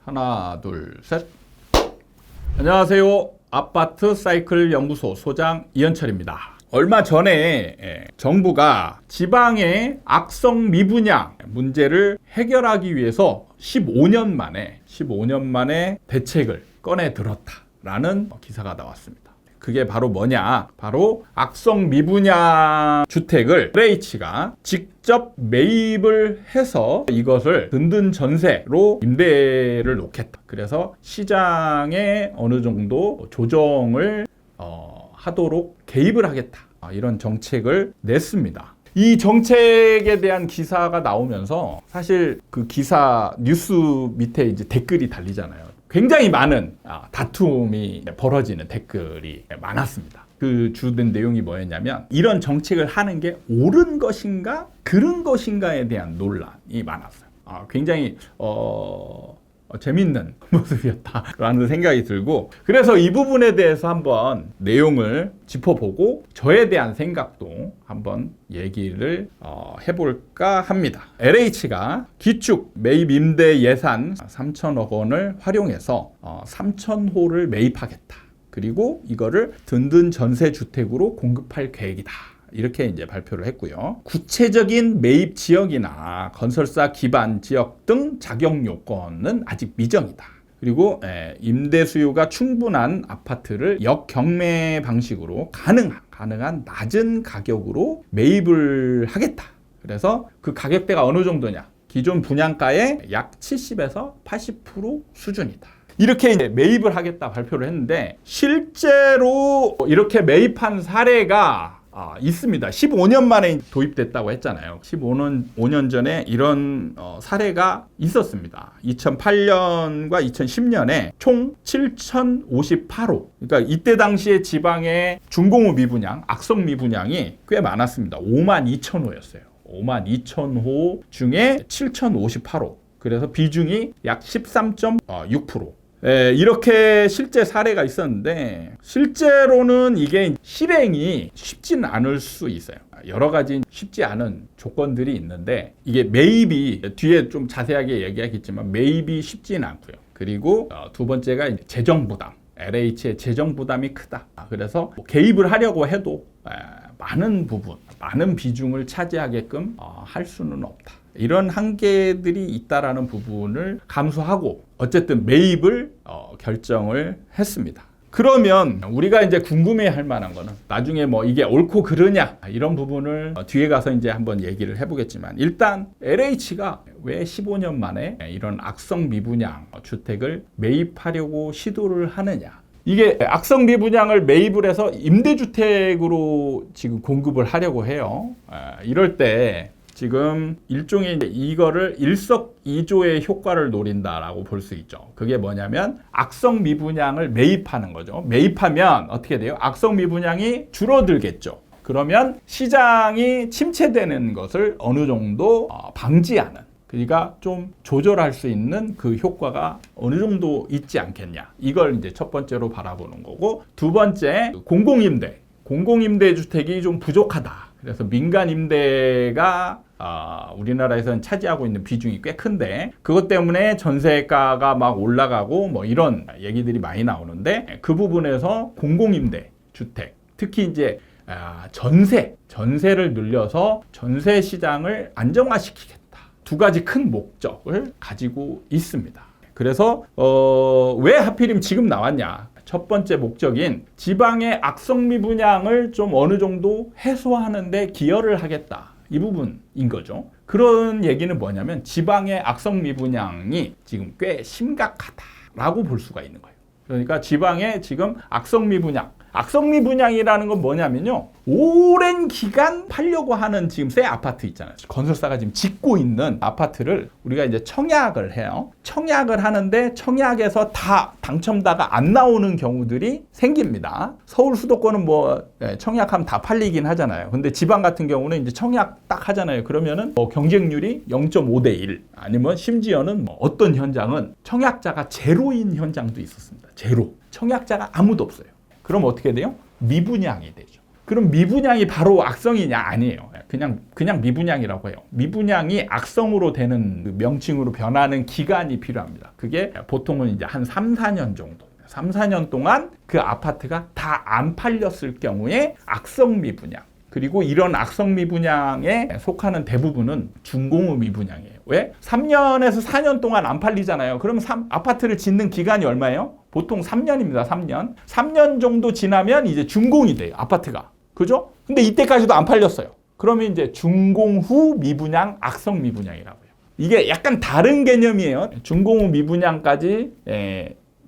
하나, 둘, 셋. 안녕하세요. 아파트 사이클 연구소 소장 이현철입니다. 얼마 전에 정부가 지방의 악성 미분양 문제를 해결하기 위해서 15년 만에 대책을 꺼내 들었다라는 기사가 나왔습니다. 그게 바로 뭐냐? 바로 악성 미분양 주택을 LH가 직접 매입을 해서 이것을 든든 전세로 임대를 놓겠다. 그래서 시장에 어느 정도 조정을 하도록 개입을 하겠다. 이런 정책을 냈습니다. 이 정책에 대한 기사가 나오면서 사실 그 기사 뉴스 밑에 이제 댓글이 달리잖아요. 굉장히 많은 다툼이 벌어지는 댓글이 많았습니다. 그 주된 내용이 뭐였냐면 이런 정책을 하는 게 옳은 것인가 그른 것인가에 대한 논란이 많았어요. 굉장히 재밌는 모습이었다라는 생각이 들고, 그래서 이 부분에 대해서 한번 내용을 짚어보고 저에 대한 생각도 한번 얘기를 해볼까 합니다. LH가 기축 매입 임대 예산 3천억 원을 활용해서 3,000호를 매입하겠다. 그리고 이거를 든든 전세 주택으로 공급할 계획이다. 이렇게 이제 발표를 했고요. 구체적인 매입 지역이나 건설사 기반 지역 등 자격 요건은 아직 미정이다. 그리고 임대 수요가 충분한 아파트를 역경매 방식으로 가능한 낮은 가격으로 매입을 하겠다. 그래서 그 가격대가 어느 정도냐? 기존 분양가의 약 70에서 80% 수준이다. 이렇게 이제 매입을 하겠다 발표를 했는데, 실제로 이렇게 매입한 사례가 있습니다. 15년 만에 도입됐다고 했잖아요. 5년 전에 이런 사례가 있었습니다. 2008년과 2010년에 총 7,058호. 그러니까 이때 당시에 지방의 중공업 미분양, 악성 미분양이 꽤 많았습니다. 52,000호였어요. 52,000호 중에 7,058호. 그래서 비중이 약 13.6%. 이렇게 실제 사례가 있었는데, 실제로는 이게 실행이 쉽지는 않을 수 있어요. 여러 가지 쉽지 않은 조건들이 있는데, 이게 매입이 뒤에 좀 자세하게 얘기하겠지만 매입이 쉽지는 않고요. 그리고 두 번째가 재정 부담. LH의 재정 부담이 크다. 그래서 개입을 하려고 해도 많은 비중을 차지하게끔 할 수는 없다. 이런 한계들이 있다라는 부분을 감수하고 어쨌든 매입을 결정을 했습니다. 그러면 우리가 이제 궁금해할 만한 거는 나중에 뭐 이게 옳고 그르냐 이런 부분을 뒤에 가서 이제 한번 얘기를 해보겠지만, 일단 LH가 왜 15년 만에 이런 악성 미분양 주택을 매입하려고 시도를 하느냐? 이게 악성 미분양을 매입을 해서 임대주택으로 지금 공급을 하려고 해요. 이럴 때 지금 일종의 이거를 일석이조의 효과를 노린다라고 볼 수 있죠. 그게 뭐냐면 악성 미분양을 매입하는 거죠. 매입하면 어떻게 돼요? 악성 미분양이 줄어들겠죠. 그러면 시장이 침체되는 것을 어느 정도 방지하는, 그러니까 좀 조절할 수 있는 그 효과가 어느 정도 있지 않겠냐. 이걸 이제 첫 번째로 바라보는 거고, 두 번째, 공공임대 주택이 좀 부족하다. 그래서 민간 임대가 우리나라에서는 차지하고 있는 비중이 꽤 큰데, 그것 때문에 전세가가 막 올라가고 뭐 이런 얘기들이 많이 나오는데, 그 부분에서 공공임대 주택, 특히 이제 전세를 늘려서 전세 시장을 안정화시키겠다. 두 가지 큰 목적을 가지고 있습니다. 그래서 왜 하필이면 지금 나왔냐? 첫 번째 목적인 지방의 악성 미분양을 좀 어느 정도 해소하는 데 기여를 하겠다. 이 부분인 거죠. 그런 얘기는 뭐냐면 지방의 악성 미분양이 지금 꽤 심각하다라고 볼 수가 있는 거예요. 그러니까 지방의 지금 악성 미분양이라는 건 뭐냐면요, 오랜 기간 팔려고 하는 지금 새 아파트 있잖아요. 건설사가 지금 짓고 있는 아파트를 우리가 이제 청약을 해요. 청약을 하는데 청약에서 다 당첨자가 안 나오는 경우들이 생깁니다. 서울 수도권은 뭐 청약하면 다 팔리긴 하잖아요. 근데 지방 같은 경우는 이제 청약 딱 하잖아요. 그러면은 뭐 경쟁률이 0.5대 1, 아니면 심지어는 뭐 어떤 현장은 청약자가 제로인 현장도 있었습니다. 제로. 청약자가 아무도 없어요. 그럼 어떻게 돼요? 미분양이 되죠. 그럼 미분양이 바로 악성이냐? 아니에요. 그냥 미분양이라고 해요. 미분양이 악성으로 되는 그 명칭으로 변하는 기간이 필요합니다. 그게 보통은 이제 한 3, 4년 정도. 3, 4년 동안 그 아파트가 다 안 팔렸을 경우에 악성 미분양. 그리고 이런 악성 미분양에 속하는 대부분은 준공후 미분양이에요. 왜? 3년에서 4년 동안 안 팔리잖아요. 그러면 아파트를 짓는 기간이 얼마예요? 보통 3년입니다. 3년. 3년 정도 지나면 이제 준공이 돼요. 아파트가. 그죠? 근데 이때까지도 안 팔렸어요. 그러면 이제 준공후 미분양, 악성 미분양이라고 해요. 이게 약간 다른 개념이에요. 준공후 미분양까지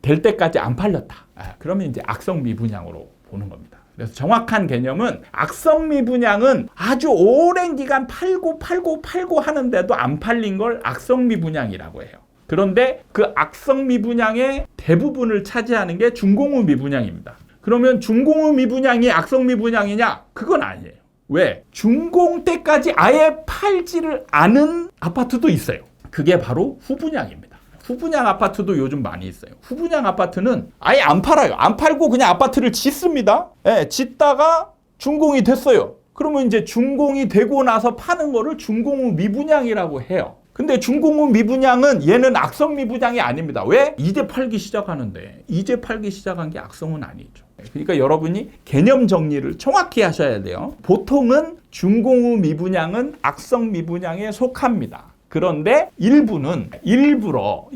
될 때까지 안 팔렸다. 그러면 이제 악성 미분양으로 보는 겁니다. 그래서 정확한 개념은 악성 미분양은 아주 오랜 기간 팔고 하는데도 안 팔린 걸 악성 미분양이라고 해요. 그런데 그 악성 미분양의 대부분을 차지하는 게 준공후 미분양입니다. 그러면 준공후 미분양이 악성 미분양이냐? 그건 아니에요. 왜? 준공 때까지 아예 팔지를 않은 아파트도 있어요. 그게 바로 후분양입니다. 후분양 아파트도 요즘 많이 있어요. 후분양 아파트는 아예 안 팔아요. 안 팔고 그냥 아파트를 짓습니다. 짓다가 준공이 됐어요. 그러면 이제 준공이 되고 나서 파는 거를 준공후 미분양이라고 해요. 근데 준공후 미분양은 얘는 악성 미분양이 아닙니다. 왜? 이제 팔기 시작하는데 이제 팔기 시작한 게 악성은 아니죠. 그러니까 여러분이 개념 정리를 정확히 하셔야 돼요. 보통은 준공후 미분양은 악성 미분양에 속합니다. 그런데 일부는 일부러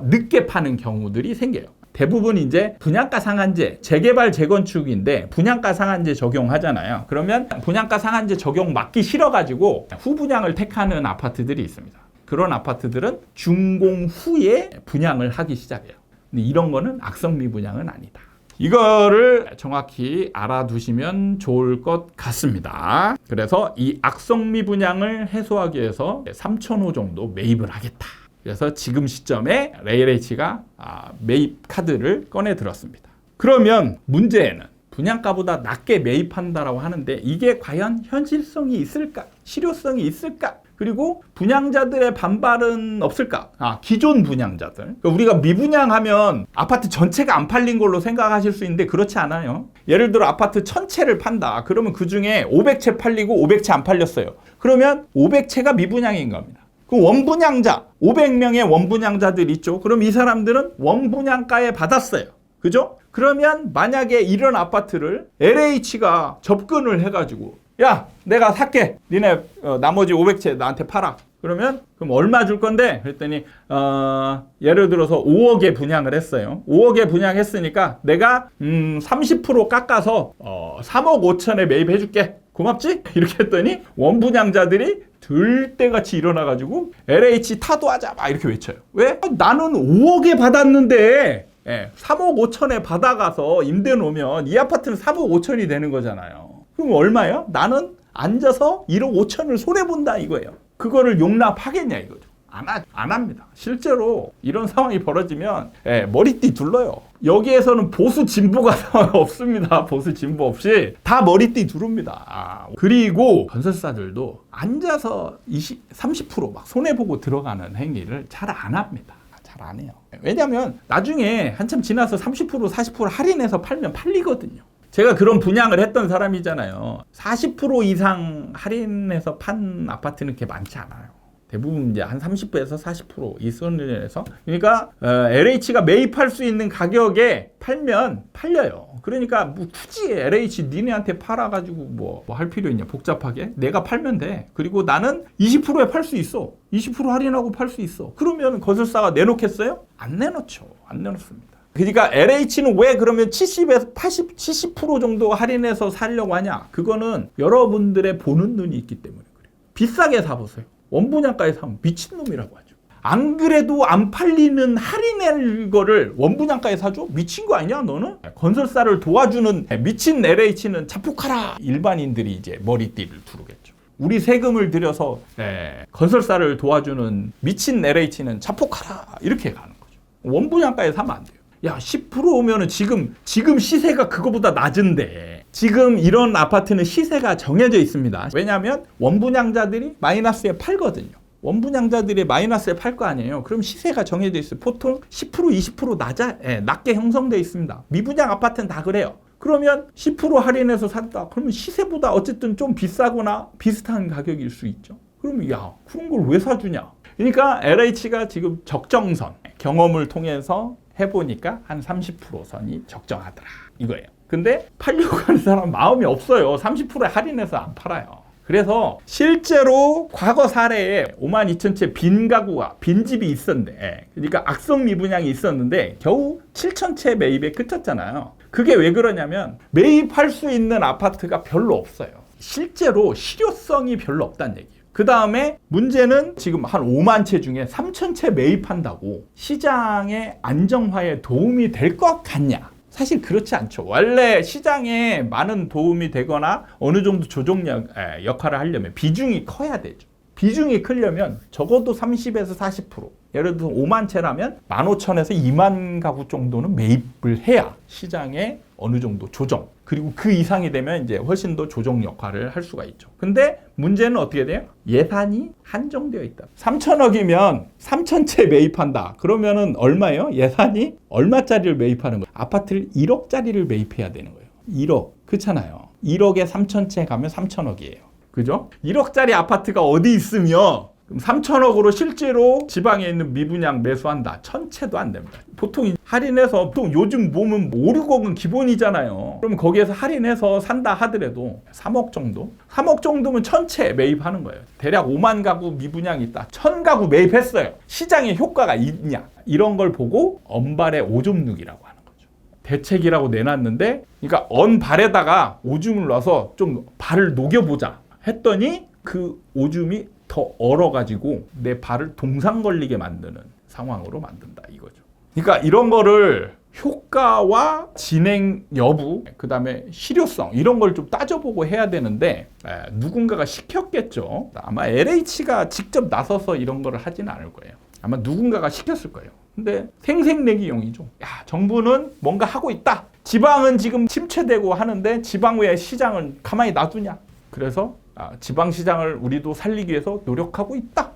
늦게 파는 경우들이 생겨요. 대부분 이제 분양가 상한제, 재개발 재건축인데 분양가 상한제 적용하잖아요. 그러면 분양가 상한제 적용 막기 싫어가지고 후분양을 택하는 아파트들이 있습니다. 그런 아파트들은 준공 후에 분양을 하기 시작해요. 근데 이런 거는 악성 미분양은 아니다. 이거를 정확히 알아두시면 좋을 것 같습니다. 그래서 이 악성 미분양을 해소하기 위해서 3,000호 정도 매입을 하겠다. 그래서 지금 시점에 LH가 매입 카드를 꺼내 들었습니다. 그러면 문제는 분양가보다 낮게 매입한다라고 하는데 이게 과연 현실성이 있을까? 실효성이 있을까? 그리고 분양자들의 반발은 없을까? 기존 분양자들. 그러니까 우리가 미분양하면 아파트 전체가 안 팔린 걸로 생각하실 수 있는데 그렇지 않아요. 예를 들어 아파트 1000채를 판다. 그러면 그중에 500채 팔리고 500채 안 팔렸어요. 그러면 500채가 미분양인 겁니다. 그 원분양자, 500명의 원분양자들 있죠. 그럼 이 사람들은 원분양가에 받았어요. 그죠? 그러면 만약에 이런 아파트를 LH가 접근을 해가지고 야, 내가 살게. 니네 나머지 500채 나한테 팔아. 그럼 얼마 줄 건데? 그랬더니 예를 들어서 5억에 분양을 했어요. 5억에 분양했으니까 내가 30% 깎아서 3억 5천에 매입해 줄게. 고맙지? 이렇게 했더니 원분양자들이 들떼같이 일어나가지고 LH 타도하자 막 이렇게 외쳐요. 왜? 나는 5억에 받았는데 3억 5천에 받아가서 임대 놓으면 이 아파트는 3억 5천이 되는 거잖아요. 그럼 얼마예요? 나는 앉아서 1억 5천을 손해본다 이거예요. 그거를 용납하겠냐 이거죠. 안 합니다. 실제로 이런 상황이 벌어지면 머리띠 둘러요. 여기에서는 보수 진보가 없습니다. 보수 진보 없이 다 머리띠 두릅니다. 그리고 건설사들도 앉아서 30% 막 손해보고 들어가는 행위를 잘 안 합니다. 잘 안 해요. 왜냐하면 나중에 한참 지나서 30% 40% 할인해서 팔면 팔리거든요. 제가 그런 분양을 했던 사람이잖아요. 40% 이상 할인해서 판 아파트는 그렇게 많지 않아요. 대부분 이제 한 30%에서 40% 이 선에서. 그러니까 LH가 매입할 수 있는 가격에 팔면 팔려요. 그러니까 뭐 굳이 LH 니네한테 팔아가지고 뭐 할 필요 있냐 복잡하게. 내가 팔면 돼. 그리고 나는 20%에 팔 수 있어. 20% 할인하고 팔 수 있어. 그러면 건설사가 내놓겠어요? 안 내놓죠. 안 내놓습니다. 그러니까 LH는 왜 그러면 70에서 80, 70% 정도 할인해서 살려고 하냐? 그거는 여러분들의 보는 눈이 있기 때문에 그래요. 비싸게 사보세요. 원분양가에 사면 미친놈이라고 하죠. 안 그래도 안 팔리는 할인할 거를 원분양가에 사줘? 미친 거 아니야 너는? 건설사를 도와주는 미친 LH는 자폭하라. 일반인들이 이제 머리띠를 두르겠죠. 우리 세금을 들여서 건설사를 도와주는 미친 LH는 자폭하라. 이렇게 가는 거죠. 원분양가에 사면 안 돼요. 야, 10% 오면은 지금 시세가 그거보다 낮은데 지금 이런 아파트는 시세가 정해져 있습니다. 왜냐하면 원분양자들이 마이너스에 팔거든요. 원분양자들이 마이너스에 팔 거 아니에요. 그럼 시세가 정해져 있어요. 보통 10% 20% 낮게 형성되어 있습니다. 미분양 아파트는 다 그래요. 그러면 10% 할인해서 샀다. 그러면 시세보다 어쨌든 좀 비싸거나 비슷한 가격일 수 있죠. 그러면 야, 그런 걸 왜 사주냐? 그러니까 LH가 지금 적정선, 경험을 통해서 해보니까 한 30% 선이 적정하더라. 이거예요. 근데 팔려고 하는 사람 마음이 없어요. 30%에 할인해서 안 팔아요. 그래서 실제로 과거 사례에 52,000채 빈 가구가, 빈 집이 있었는데, 그러니까 악성 미분양이 있었는데 겨우 7,000채 매입에 그쳤잖아요. 그게 왜 그러냐면 매입할 수 있는 아파트가 별로 없어요. 실제로 실효성이 별로 없다는 얘기예요. 그 다음에 문제는 지금 한 5만 채 중에 3,000채 매입한다고 시장의 안정화에 도움이 될 것 같냐? 사실 그렇지 않죠. 원래 시장에 많은 도움이 되거나 어느 정도 조정 역할을 하려면 비중이 커야 되죠. 비중이 크려면 적어도 30에서 40%. 예를 들어서 5만 채라면 15,000에서 2만 가구 정도는 매입을 해야 시장에 어느 정도 조정. 그리고 그 이상이 되면 이제 훨씬 더 조정 역할을 할 수가 있죠. 근데 문제는 어떻게 돼요? 예산이 한정되어 있다. 3천억이면 3,000채 매입한다. 그러면은 얼마예요? 예산이 얼마짜리를 매입하는 거예요? 아파트를 1억짜리를 매입해야 되는 거예요. 1억. 그렇잖아요. 1억에 3,000채 가면 3천억이에요. 그죠? 1억짜리 아파트가 어디 있으며 그럼 3천억으로 실제로 지방에 있는 미분양 매수한다. 1,000채도 안 됩니다. 보통 할인해서 보통 요즘 보면 5, 6억은 기본이잖아요. 그럼 거기에서 할인해서 산다 하더라도 3억 정도? 3억 정도면 1,000채 매입하는 거예요. 대략 5만 가구 미분양이 있다. 1,000가구 매입했어요. 시장에 효과가 있냐? 이런 걸 보고 언발의 오줌누기라고 하는 거죠. 대책이라고 내놨는데 그러니까 언발에다가 오줌을 놔서 좀 발을 녹여보자 했더니 그 오줌이 더 얼어가지고 내 발을 동상 걸리게 만드는 상황으로 만든다 이거죠. 그러니까 이런 거를 효과와 진행 여부, 그 다음에 실효성 이런 걸 좀 따져보고 해야 되는데 누군가가 시켰겠죠. 아마 LH가 직접 나서서 이런 거를 하진 않을 거예요. 아마 누군가가 시켰을 거예요. 근데 생색내기용이죠. 야, 정부는 뭔가 하고 있다. 지방은 지금 침체되고 하는데 지방 외의 시장은 가만히 놔두냐. 그래서 지방시장을 우리도 살리기 위해서 노력하고 있다.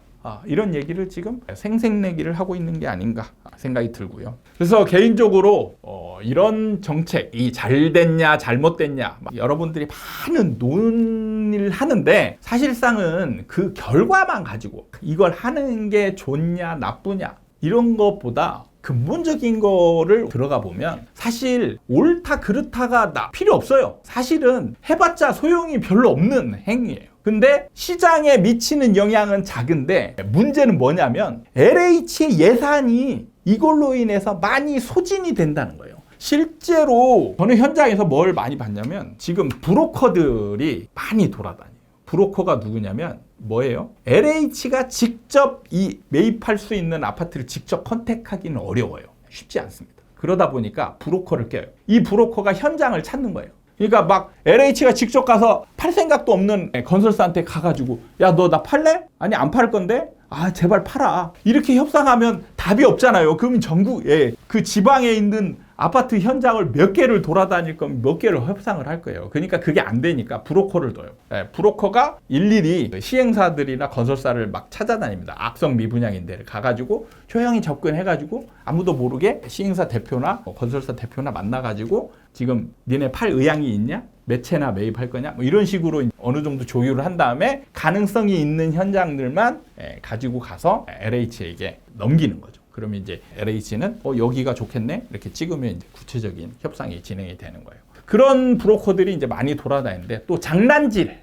이런 얘기를 지금 생색내기를 하고 있는 게 아닌가 생각이 들고요. 그래서 개인적으로 이런 정책이 잘 됐냐 잘못됐냐 여러분들이 많은 논의를 하는데 사실상은 그 결과만 가지고 이걸 하는 게 좋냐 나쁘냐 이런 것보다 근본적인 거를 들어가 보면 사실 옳다 그렇다가 필요 없어요. 사실은 해봤자 소용이 별로 없는 행위예요. 근데 시장에 미치는 영향은 작은데 문제는 뭐냐면 LH의 예산이 이걸로 인해서 많이 소진이 된다는 거예요. 실제로 저는 현장에서 뭘 많이 봤냐면 지금 브로커들이 많이 돌아다녀요. 브로커가 누구냐면 뭐예요? LH가 직접 이 매입할 수 있는 아파트를 직접 컨택하기는 어려워요. 쉽지 않습니다. 그러다 보니까 브로커를 껴요. 이 브로커가 현장을 찾는 거예요. 그러니까 막 LH가 직접 가서 팔 생각도 없는 건설사한테 가가지고 야, 너 나 팔래? 아니 안 팔 건데? 아, 제발 팔아. 이렇게 협상하면 답이 없잖아요. 그러면 전국에 그 지방에 있는 아파트 현장을 몇 개를 돌아다닐 거면 몇 개를 협상을 할 거예요. 그러니까 그게 안 되니까 브로커를 둬요. 브로커가 일일이 시행사들이나 건설사를 막 찾아다닙니다. 악성 미분양인 데를 가가지고 조용히 접근해가지고 아무도 모르게 시행사 대표나 건설사 대표나 만나가지고 지금 니네 팔 의향이 있냐? 몇 채나 매입할 거냐? 뭐 이런 식으로 어느 정도 조율을 한 다음에 가능성이 있는 현장들만 가지고 가서 LH에게 넘기는 거죠. 그러면 이제 LH는 여기가 좋겠네? 이렇게 찍으면 이제 구체적인 협상이 진행이 되는 거예요. 그런 브로커들이 이제 많이 돌아다니는데 또 장난질을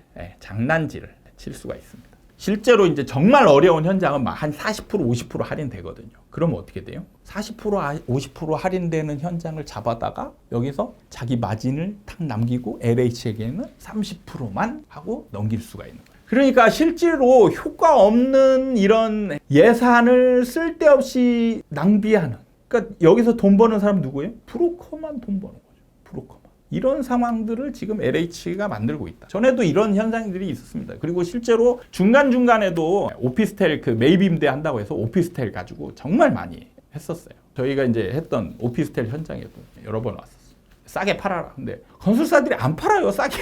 칠 수가 있습니다. 실제로 이제 정말 어려운 현장은 막 한 40%, 50% 할인되거든요. 그러면 어떻게 돼요? 40%, 50% 할인되는 현장을 잡아다가 여기서 자기 마진을 탁 남기고 LH에게는 30%만 하고 넘길 수가 있는 거예요. 그러니까 실제로 효과 없는 이런 예산을 쓸데없이 낭비하는, 그러니까 여기서 돈 버는 사람 누구예요? 브로커만 돈 버는 거죠. 브로커만. 이런 상황들을 지금 LH가 만들고 있다. 전에도 이런 현상들이 있었습니다. 그리고 실제로 중간중간에도 오피스텔 그 매입 임대 한다고 해서 오피스텔 가지고 정말 많이 했었어요. 저희가 이제 했던 오피스텔 현장에도 여러 번 왔었어요. 싸게 팔아라. 근데 건설사들이 안 팔아요, 싸게.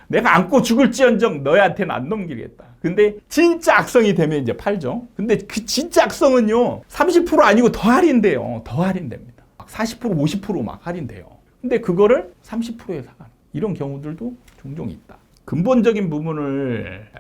내가 안고 죽을지언정 너희한테는 안 넘기겠다. 근데 진짜 악성이 되면 이제 팔죠. 근데 그 진짜 악성은요, 30% 아니고 더 할인돼요. 더 할인됩니다. 막 40%, 50% 막 할인돼요. 근데 그거를 30%에 사가는 이런 경우들도 종종 있다. 근본적인 부분을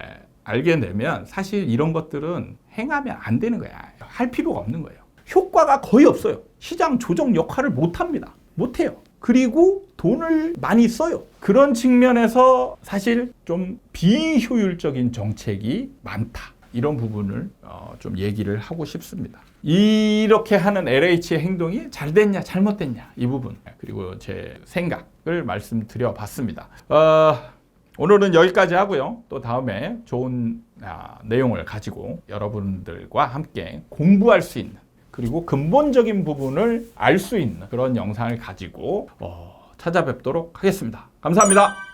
알게 되면 사실 이런 것들은 행하면 안 되는 거야. 할 필요가 없는 거예요. 효과가 거의 없어요. 시장 조정 역할을 못 합니다. 못 해요. 그리고 돈을 많이 써요. 그런 측면에서 사실 좀 비효율적인 정책이 많다. 이런 부분을 좀 얘기를 하고 싶습니다. 이렇게 하는 LH의 행동이 잘 됐냐 잘못됐냐 이 부분 그리고 제 생각을 말씀드려 봤습니다. 오늘은 여기까지 하고요. 또 다음에 좋은 내용을 가지고 여러분들과 함께 공부할 수 있는 그리고 근본적인 부분을 알 수 있는 그런 영상을 가지고 찾아뵙도록 하겠습니다. 감사합니다.